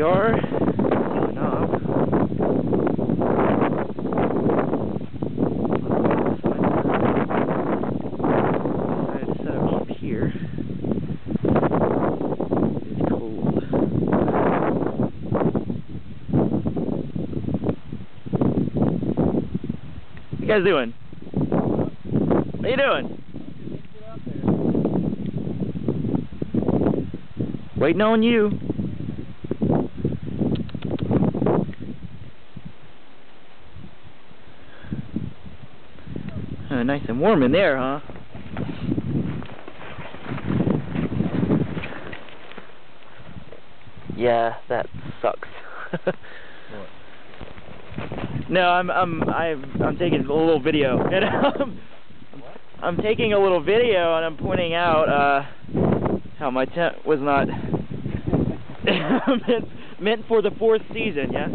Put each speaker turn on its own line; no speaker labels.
we are. Going up. Decided to set up camp here. It's cold. What you guys doing? What are you doing? Waiting on you. Nice and warm in there, huh? Yeah, that sucks.
What?
No, I'm taking a little video. And I'm taking a little video and I'm pointing out how my tent was not meant for the 4th season, yeah?